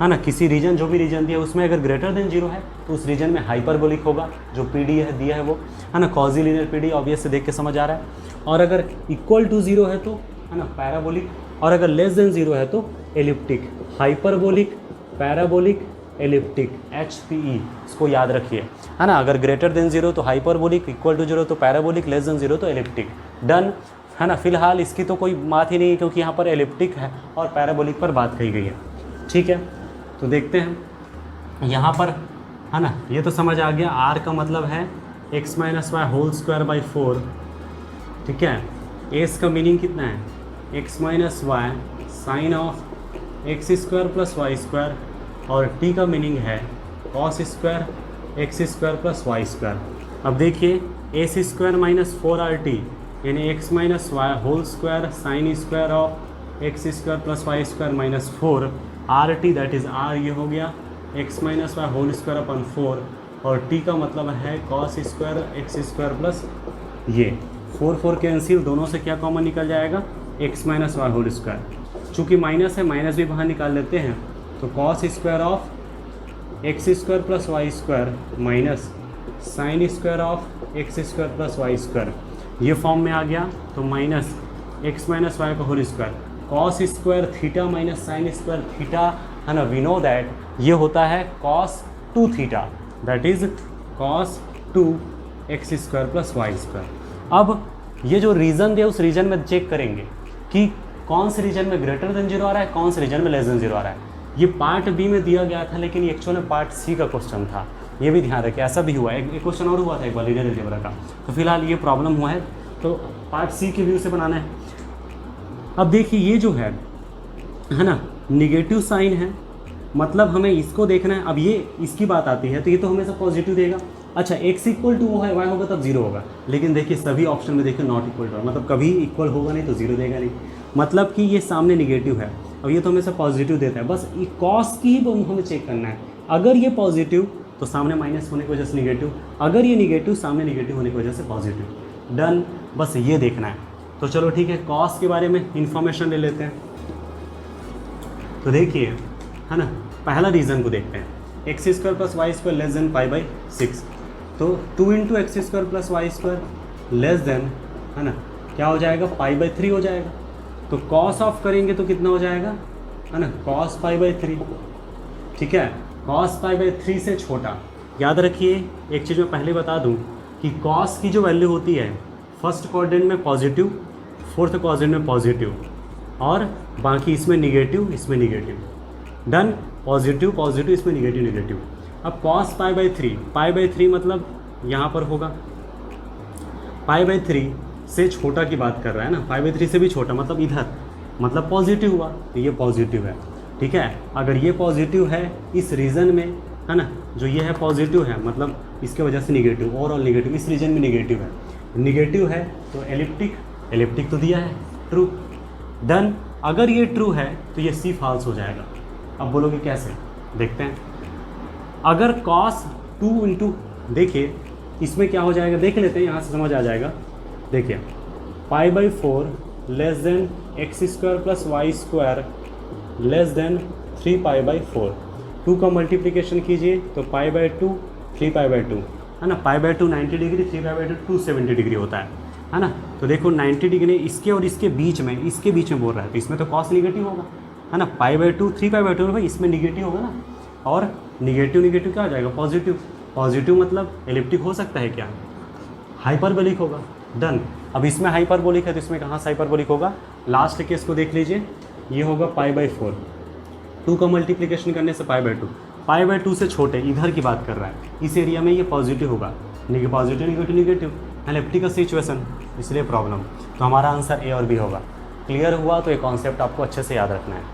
ना, किसी रीजन, जो भी रीजन दिया उसमें अगर ग्रेटर देन 0 है तो उस रीजन में हाइपरबोलिक होगा, जो पीडी है दिया है वो, है ना, कॉजी लीनियर पीडी, ऑब्वियस से देख के समझ आ रहा है, और अगर इक्वल टू 0 है तो, है ना, पैराबोलिक, और अगर लेस देन 0 है तो elliptic, hyperbolic, parabolic, elliptic, HPE, इसको याद रखिए, है ना। अगर ग्रेटर देन 0 तो हाइपरबोलिक, इक्वल टू 0 तो पैराबोलिक, लेस देन 0 तो एलिप्टिक, डन, है ना। फिलहाल इसकी तो कोई बात ही नहीं है क्योंकि यहाँ पर एलिप्टिक है और पैराबोलिक पर बात कही गई है, ठीक है। तो देखते हैं यहाँ पर, है ना, ये तो समझ आ गया, R का मतलब है x minus y whole square by 4, ठीक है। एस का मीनिंग कितना है, x minus y sine of x square plus y square, और टी का मीनिंग है cos square x square plus y square. अब देखिए S square minus 4 R T यानी x minus y whole square sine square of x square plus y square minus 4 R T, that is R, ये हो गया x minus y whole square upon 4, और T का मतलब है cos square x square plus ये 4 cancel, दोनों से क्या कॉमन निकल जाएगा, x minus y whole square, चूँकि माइनस है माइनस भी बाहर निकाल लेते हैं, तो cos square of x square plus y square minus sine square of x square plus y square, ये फॉर्म में आ गया, तो माइनस एक्स माइनस वाई का whole square, cos square theta minus sine square theta, है ना, we know that ये होता है cos 2 theta, that is cos 2 x square plus y square. अब ये जो रीजन दिया उस रीजन में चेक करेंगे कि कौन से रीजन में ग्रेटर देन 0 आ रहा है, कौन से रीजन में लेस देन 0 आ रहा है। ये पार्ट बी में दिया गया था, लेकिन एक्चुअल में पार्ट सी का क्वेश्चन था, ये भी ध्यान रखें, ऐसा भी हुआ है, एक क्वेश्चन और हुआ था एक बार लीनियर अलजेब्रा का, तो फिलहाल ये प्रॉब्लम हुआ है, तो पार्ट सी के व्यू से बनाना है। अब देखिए ये जो है ना, निगेटिव साइन है, मतलब हमें इसको देखना है। अब ये इसकी बात आती है तो ये तो हमेशा पॉजिटिव देगा, अच्छा एक्स इक्वल टू है वाई होगा तब 0 होगा, लेकिन देखिए सभी ऑप्शन में देखिए नॉट इक्वल टू, मतलब कभी इक्वल होगा नहीं तो 0 देगा नहीं, मतलब कि ये सामने निगेटिव है, अब ये तो हमेशा पॉजिटिव देता है, बस कॉस की ही हमें चेक करना है, अगर ये पॉजिटिव तो सामने माइनस होने की वजह से निगेटिव, अगर ये निगेटिव सामने निगेटिव होने की वजह से पॉजिटिव, डन, बस ये देखना है। तो चलो ठीक है, कॉस के बारे में इंफॉर्मेशन ले लेते हैं। तो देखिए, है ना, पहला रीज़न को देखते हैं, x square plus y square less than pi by 6, तो 2 into x square plus y square less than, है ना, क्या हो जाएगा, पाई बाई 3 हो जाएगा, तो कॉस ऑफ करेंगे तो कितना हो जाएगा, है ना, कॉस पाई बाई 3, ठीक है, कॉस पाई बाई 3 से छोटा। याद रखिए एक चीज़ मैं पहले बता दूं कि कॉस की जो वैल्यू होती है फर्स्ट क्वाड्रेंट में पॉजिटिव, फोर्थ क्वाड्रेंट में पॉजिटिव, और बाकी इसमें निगेटिव, इसमें निगेटिव, डन, पॉजिटिव पॉजिटिव, इसमें निगेटिव निगेटिव। अब कॉस पाई बाई 3 मतलब यहाँ पर होगा पाई बाई 3 से छोटा की बात कर रहा है ना, पाई बाई 3 से भी छोटा, मतलब इधर, मतलब पॉजिटिव हुआ, तो ये पॉजिटिव है, ठीक है। अगर ये पॉजिटिव है इस रीजन में, है ना, जो ये है पॉजिटिव है, मतलब इसके वजह से निगेटिव, ओवरऑल निगेटिव, इस रीजन में निगेटिव है, निगेटिव है तो एलिप्टिक, एलिप्टिक तो दिया है, ट्रू, डन। अगर ये ट्रू है तो ये सी फॉल्स हो जाएगा। अब बोलोगे कैसे, देखते हैं। अगर cos 2 इंटू, देखिए इसमें क्या हो जाएगा, देख लेते हैं, यहाँ से समझ आ जाएगा। देखिए π/4 less than x square plus y square less than 3π/4। 2 का मल्टीप्लिकेशन कीजिए तो π/2 3π/2 है ना। π/2 90 डिग्री, 3π/2 270 डिग्री होता है ना। तो देखो 90 डिग्री इसके और इसके बीच में, इसके बीच में बोल रहा है, तो इसमें तो कॉस निगेटिव होगा है ना। π/2 3π/2 भाई इसमें निगेटिव होगा ना, और निगेटिव क्या हो जाएगा, पॉजिटिव। पॉजिटिव मतलब एलिप्टिक हो सकता है क्या, हाइपरबोलिक होगा। डन। अब इसमें हाइपरबोलिक है तो इसमें कहाँ से हाइपरबोलिक होगा, लास्ट केस को देख लीजिए, ये होगा π/4। 2 का मल्टीप्लिकेशन करने से π/2, π/2 से छोटे इधर की बात कर रहा है, इस एरिया में ये पॉजिटिव होगा, पॉजिटिव निगेटिव एलिप्टिकल सिचुएशन, इसलिए प्रॉब्लम। तो हमारा आंसर ए और बी होगा। क्लियर हुआ, तो ये कॉन्सेप्ट आपको अच्छे से याद रखना है।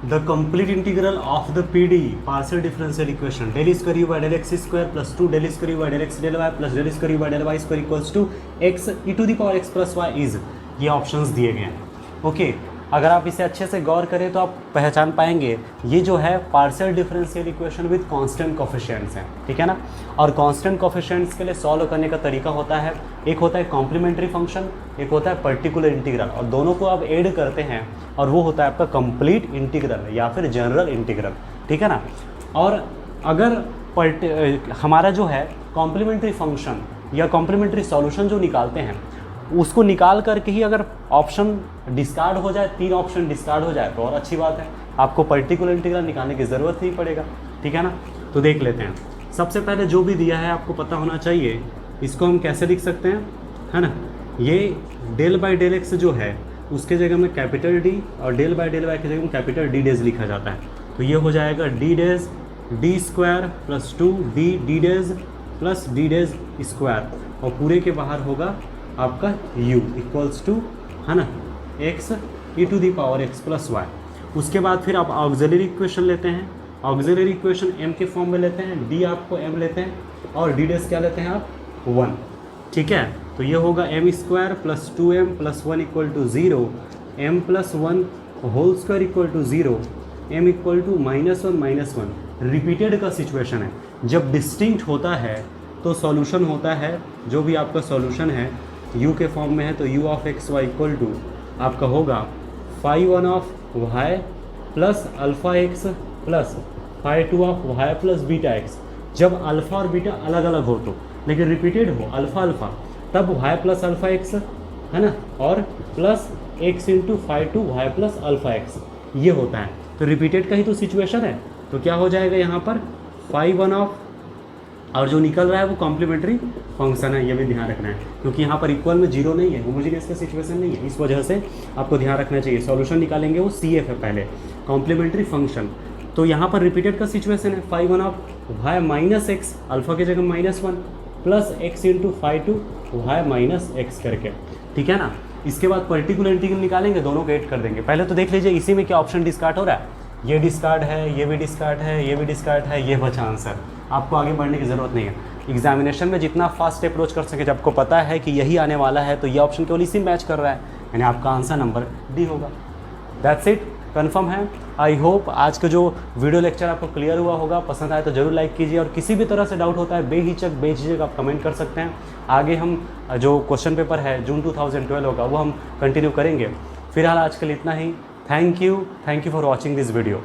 The complete integral of the PD partial differential equation del square u by del x square plus 2 del square u by del x del y plus del square u by del y square equals to x e to the power x plus y is, ये options दिए गए हैं। Okay, अगर आप इसे अच्छे से गौर करें तो आप पहचान पाएंगे ये जो है partial differential equation with constant coefficients हैं, ठीक है ना। और कांस्टेंट कोफिशिएंट्स के लिए सॉल्व करने का तरीका होता है, एक होता है कॉम्प्लीमेंट्री फंक्शन, एक होता है पर्टिकुलर इंटीग्रल, और दोनों को आप ऐड करते हैं और वो होता है आपका कंप्लीट इंटीग्रल या फिर जनरल इंटीग्रल, ठीक है ना। और अगर हमारा जो है कॉम्प्लीमेंट्री फंक्शन या कॉम्प्लीमेंट्री सॉल्यूशन जो निकालते हैं, उसको निकाल करके ही अगर ऑप्शन डिस्कार्ड हो जाए, 3 ऑप्शन डिस्कार्ड हो जाए तो और अच्छी बात है, आपको पर्टिकुलर इंटीग्रल निकालने की ज़रूरत नहीं पड़ेगा, ठीक है ना। तो देख लेते हैं। सबसे पहले जो भी दिया है आपको पता होना चाहिए, इसको हम कैसे लिख सकते हैं, है ना। ये डेल बाई डेल एक्स जो है उसके जगह में कैपिटल डी, और डेल बाई डेल वाई की जगह में कैपिटल डी डेज लिखा जाता है। तो ये हो जाएगा D days D square plus 2 D days plus D days square, और पूरे के बाहर होगा आपका u इक्वल्स टू, है ना, x e to the power x plus y. उसके बाद फिर आप ऑक्सिलरी इक्वेशन लेते हैं, ऑक्सिलरी इक्वेशन m के फॉर्म में लेते हैं, d आपको m लेते हैं और d डेस क्या लेते हैं आप 1, ठीक है। तो ये होगा m square plus 2m plus 1 equal to 0, m plus 1 whole square equal to 0, m equal to -1 repeated का सिचुएशन है। जब डिस्टिंक्ट होता है तो सॉल्यूशन होता है, जो भी आपका सॉल्यूशन है u के फॉर्म में है तो u of x y equal to आपका होगा φ1 of y plus alpha x plus φ2 of y plus beta x. जब अल्फ़ा और बीटा अलग अलग हो तो, लेकिन रिपीटेड हो अल्फ़ा अल्फ़ा, तब y प्लस अल्फ़ा एक्स, है ना, और plus x into φ2 y plus alpha x, ये होता है। तो रिपीटेड का ही तो सिचुएशन है, तो क्या हो जाएगा यहाँ पर φ1 ऑफ, और जो निकल रहा है वो कॉम्प्लीमेंट्री फंक्शन है, ये भी ध्यान रखना है, क्योंकि यहाँ पर इक्वल में 0 नहीं है, होमोजेनियस का सिचुएशन नहीं है, इस वजह से आपको ध्यान रखना चाहिए। सॉल्यूशन निकालेंगे वो CF है पहले, कॉम्प्लीमेंट्री फंक्शन। तो यहाँ पर रिपीटेड का सिचुएशन है φ1 of y minus x, alpha की जगह -1 plus x into φ2 y minus x करके, ठीक है ना। इसके बाद पर्टिकुलर इंटीग्रल निकालेंगे, दोनों को ऐड कर देंगे। पहले तो देख लीजिए इसी में क्या ऑप्शन डिस्कार्ड हो रहा है, ये डिस्कार्ड है, ये भी डिस्कार्ड है, ये भी डिस्कार्ड है, ये बचा आंसर। आपको आगे बढ़ने की ज़रूरत नहीं है। एग्जामिनेशन में जितना फास्ट अप्रोच कर सके, जब आपको पता है कि यही आने वाला है तो ये ऑप्शन केवल इसी मैच कर रहा है, यानी आपका आंसर नंबर डी होगा। दैट्स इट, कन्फर्म है। आई होप आज का जो वीडियो लेक्चर आपको क्लियर हुआ होगा। पसंद आए तो ज़रूर लाइक कीजिए, और किसी भी तरह से डाउट होता है बेझिझक आप कमेंट कर सकते हैं। आगे हम जो क्वेश्चन पेपर है जून 2012 होगा वो हम कंटिन्यू करेंगे। फिलहाल आज के लिए इतना ही। Thank you for watching this video.